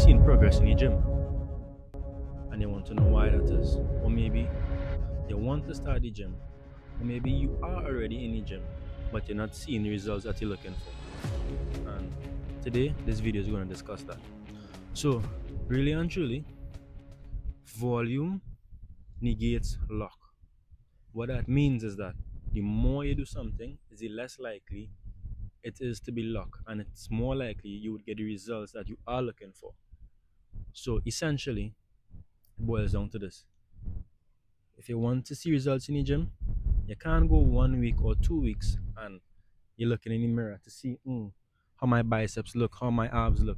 seen progress in your gym and you want to know why that is. Or maybe you want to start the gym, or maybe you are already in the gym but you're not seeing the results that you're looking for. And today, this video is going to discuss that. So, really and truly, volume negates luck. What that means is that the more you do something, the less likely it is to be luck, and it's more likely you would get the results that you are looking for. So essentially, it boils down to this. If you want to see results in the gym, you can't go 1 week or 2 weeks and you're looking in the mirror to see how my biceps look, how my abs look.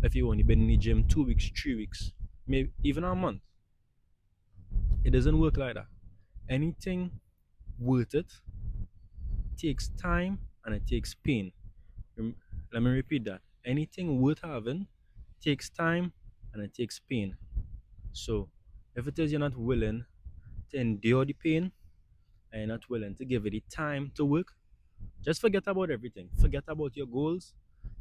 If you only been in the gym 2 weeks, 3 weeks, maybe even a month, it doesn't work like that. Anything worth it takes time and it takes pain. Let me repeat that. Anything worth having takes time and it takes pain. So if it is you're not willing to endure the pain and you're not willing to give it the time to work, just forget about everything. Forget about your goals.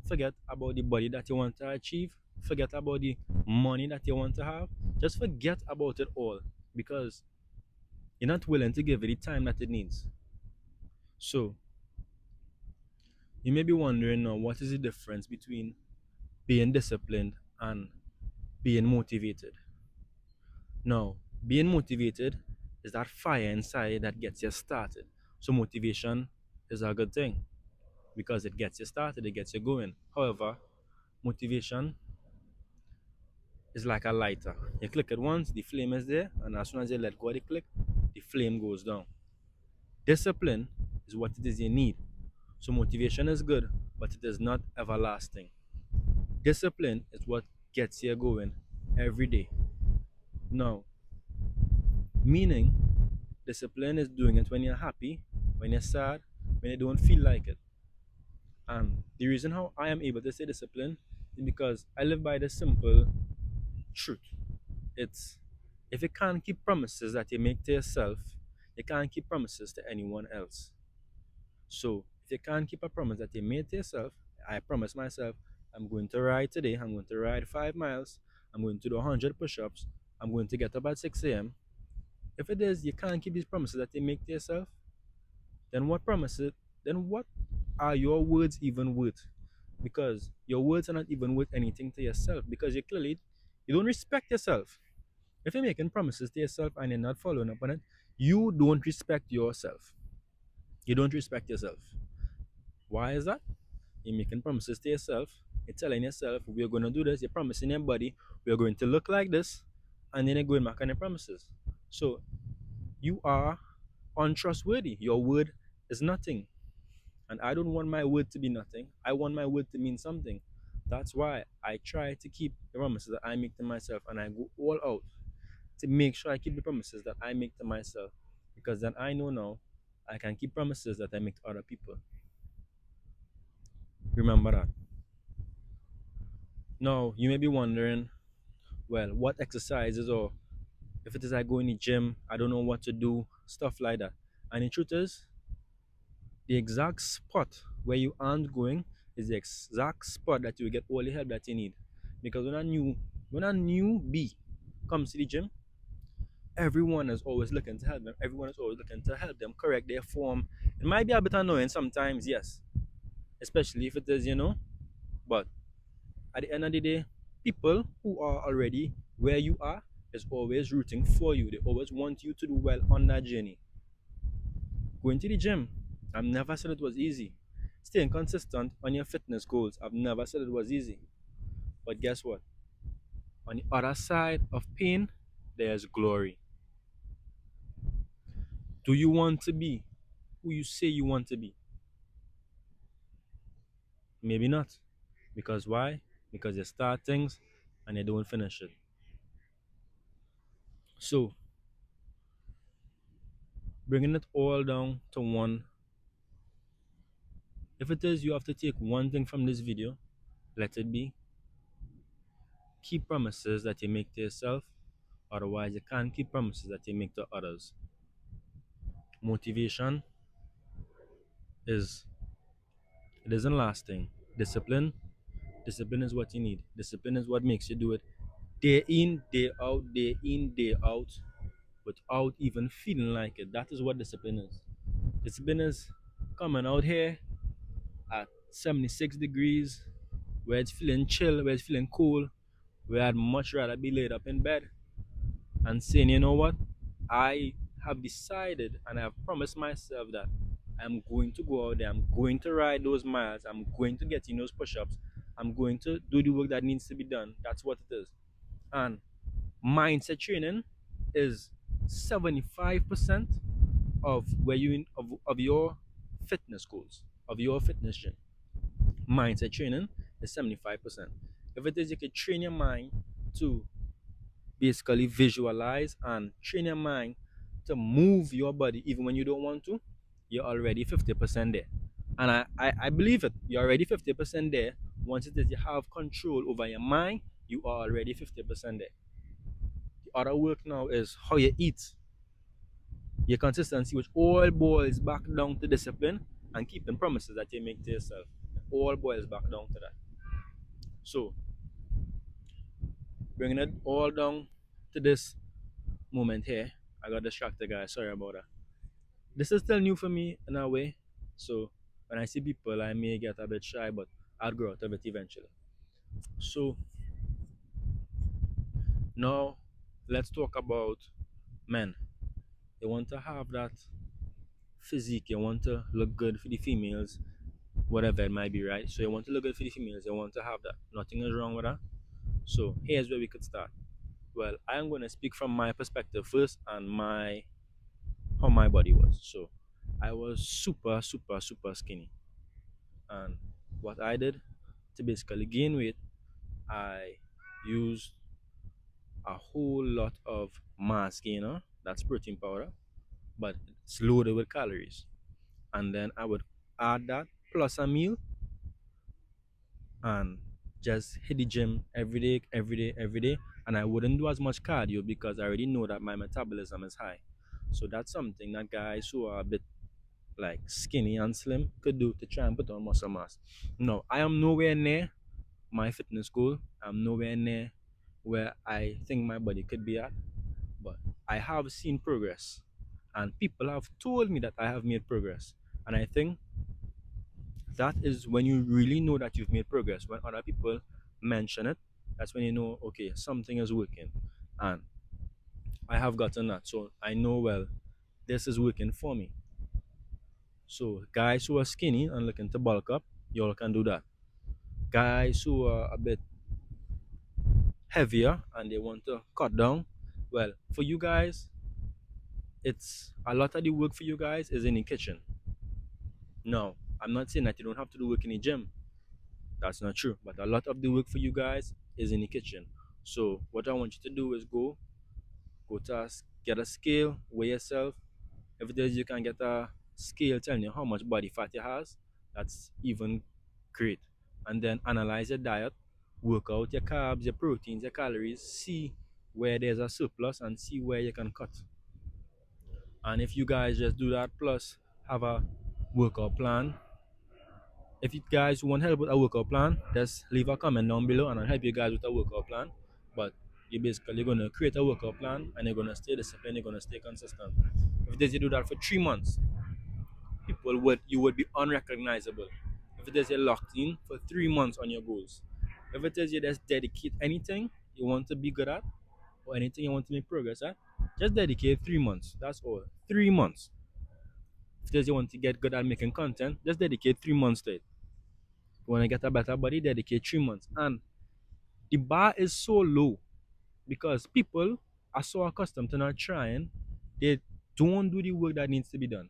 Forget about the body that you want to achieve. Forget about the money that you want to have. Just forget about it all because you're not willing to give it the time that it needs. So you may be wondering now, what is the difference between being disciplined and being motivated? Now, being motivated is that fire inside that gets you started. So motivation is a good thing because it gets you started, it gets you going. However, motivation is like a lighter. You click it once, the flame is there, and as soon as you let go of the click, the flame goes down. Discipline is what it is you need. So motivation is good, but it is not everlasting. Discipline is what gets you going every day. Now, meaning, discipline is doing it when you're happy, when you're sad, when you don't feel like it. And the reason how I am able to say discipline is because I live by the simple truth. It's if you can't keep promises that you make to yourself, you can't keep promises to anyone else. So if you can't keep a promise that you made to yourself, I promise myself I'm going to ride today, I'm going to ride 5 miles, I'm going to do 100 push-ups, I'm going to get up at 6 a.m. If it is you can't keep these promises that you make to yourself, then what are your words even worth? Because your words are not even worth anything to yourself because you don't respect yourself. If you're making promises to yourself and you're not following up on it, you don't respect yourself. You don't respect yourself. Why is that? You're making promises to yourself. You're telling yourself, we're going to do this. You're promising your body, we're going to look like this. And then you're going back on your promises. So you are untrustworthy. Your word is nothing. And I don't want my word to be nothing. I want my word to mean something. That's why I try to keep the promises that I make to myself and I go all out to make sure I keep the promises that I make to myself. Because then I know now I can keep promises that I make to other people. Remember that. Now, you may be wondering, well, what exercises or if it is I go in the gym, I don't know what to do, stuff like that. And the truth is, the exact spot where you aren't going is the exact spot that you will get all the help that you need. Because when a newbie comes to the gym, everyone is always looking to help them. Everyone is always looking to help them correct their form. It might be a bit annoying sometimes, yes, especially if it is, but at the end of the day, people who are already where you are is always rooting for you. They always want you to do well on that journey. Going to the gym, I've never said it was easy. Staying consistent on your fitness goals, I've never said it was easy. But guess what? On the other side of pain, there's glory. Do you want to be who you say you want to be? Maybe not. Because why? Because you start things and you don't finish it. So, bringing it all down to one, if it is you have to take one thing from this video, let it be keep promises that you make to yourself, otherwise you can't keep promises that you make to others. Motivation is it isn't lasting. Discipline Discipline is what you need. Discipline is what makes you do it day in, day in, day out, without even feeling like it. That is what discipline is. Discipline is coming out here at 76 degrees, where it's feeling chill, where it's feeling cool, where I'd much rather be laid up in bed and saying, you know what, I have decided and I have promised myself that I'm going to go out there, I'm going to ride those miles, I'm going to get in those push ups, I'm going to do the work that needs to be done. That's what it is. And mindset training is 75% of where you in, of your fitness goals, of your fitness gym. Mindset training is 75%. If it is you can train your mind to basically visualize and train your mind to move your body even when you don't want to, you're already 50% there. And I believe it. You're already 50% there. Once it is you have control over your mind, you are already 50% there. The other work now is how you eat, your consistency, which all boils back down to discipline and keeping promises that you make to yourself. All boils back down to that. So, bringing it all down to this moment here, I got distracted, guys. Sorry about that. This is still new for me in a way. So, when I see people, I may get a bit shy, but I'll grow out of it eventually. So, now let's talk about men. They want to have that physique, you want to look good for the females, whatever it might be, right? So, you want to look good for the females, you want to have that. Nothing is wrong with that. So, here's where we could start. Well, I am going to speak from my perspective first and my how my body was. So, I was super skinny. And what I did to basically gain weight, I used a whole lot of mass gainer, that's protein powder, but it's loaded with calories. And then I would add that plus a meal and just hit the gym every day, every day, every day. And I wouldn't do as much cardio because I already know that my metabolism is high. So that's something that guys who are a bit like skinny and slim could do to try and put on muscle mass. No, I am nowhere near my fitness goal. I'm nowhere near where I think my body could be at, but I have seen progress, and people have told me that I have made progress. And I think that is when you really know that you've made progress. When other people mention it, that's when you know, okay, something is working. And I have gotten that. So I know, well, this is working for me. So guys who are skinny and looking to bulk up, y'all can do that. Guys who are a bit heavier and they want to cut down, well, for you guys, it's a lot of the work for you guys is in the kitchen. No, I'm not saying that you don't have to do work in the gym. That's not true. But a lot of the work for you guys is in the kitchen. So what I want you to do is go to get a scale, weigh yourself. If it is you can get a scale telling you how much body fat you has, that's even great. And then analyze your diet, work out your carbs, your proteins, your calories, see where there's a surplus and see where you can cut. And if you guys just do that plus have a workout plan, if you guys want help with a workout plan, just leave a comment down below and I'll help you guys with a workout plan. But you're basically gonna create a workout plan and you're gonna stay disciplined, you're gonna stay consistent. If it is you do that for 3 months, people would you would be unrecognizable. If it is you're locked in for 3 months on your goals. If it is you just dedicate anything you want to be good at or anything you want to make progress at, just dedicate 3 months. That's all. 3 months. If it is you want to get good at making content, just dedicate 3 months to it. You want to get a better body, dedicate 3 months. And the bar is so low because people are so accustomed to not trying, they don't do the work that needs to be done.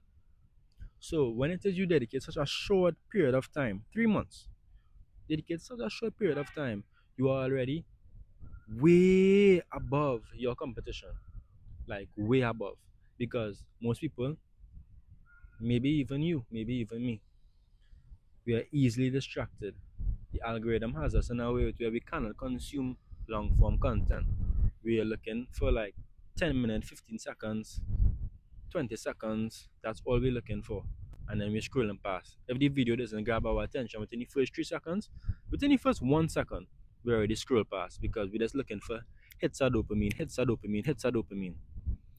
So when it is you dedicate such a short period of time, 3 months, dedicate such a short period of time, you are already way above your competition. Like way above. Because most people, maybe even you, maybe even me, we are easily distracted. The algorithm has us in a way where we cannot consume long form content. We are looking for like 10 minutes, 15 seconds, 20 seconds. That's all we're looking for. and then we're scrolling past. If the video doesn't grab our attention within the first 3 seconds, within the first 1 second, we already scroll past because we're just looking for hits of dopamine, hits of dopamine, hits of dopamine.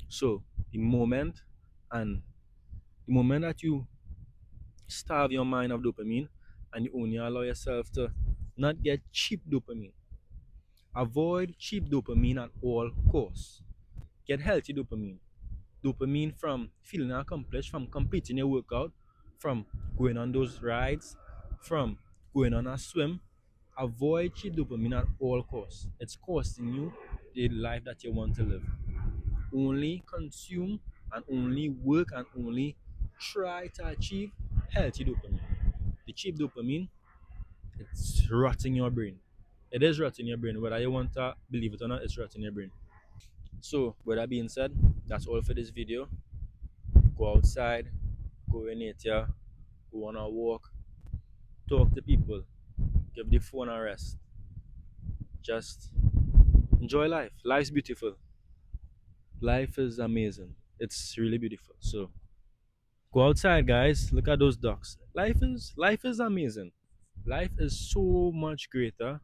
So the moment and the moment that you starve your mind of dopamine and you only allow yourself to not get cheap dopamine. Avoid cheap dopamine at all costs. Get healthy dopamine. Dopamine from feeling accomplished, from completing your workout, from going on those rides, from going on a swim. Avoid cheap dopamine at all costs. It's costing you the life that you want to live. Only consume and only work and only try to achieve healthy dopamine. The cheap dopamine, it's rotting your brain. It is rotting your brain. Whether you want to believe it or not, it's rotting your brain. So, with that being said, that's all for this video. Go outside, go in nature, go on a walk, talk to people, give the phone a rest. Just enjoy life. Life's beautiful. Life is amazing. It's really beautiful. So go outside, guys. Look at those ducks. Life is amazing. Life is so much greater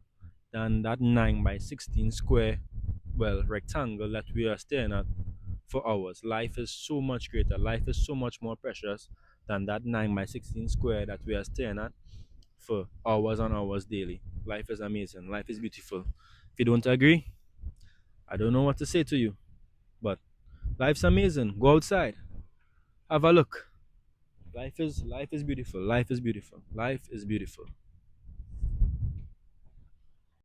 than that 9 by 16 square, well, rectangle that we are staring at for hours. Life is so much greater. Life is so much more precious than that 9 by 16 square that we are staring at for hours and hours daily. Life is amazing. Life is beautiful. If you don't agree, I don't know what to say to you, but life's amazing. Go outside. Have a look. Life is beautiful. Life is beautiful. Life is beautiful.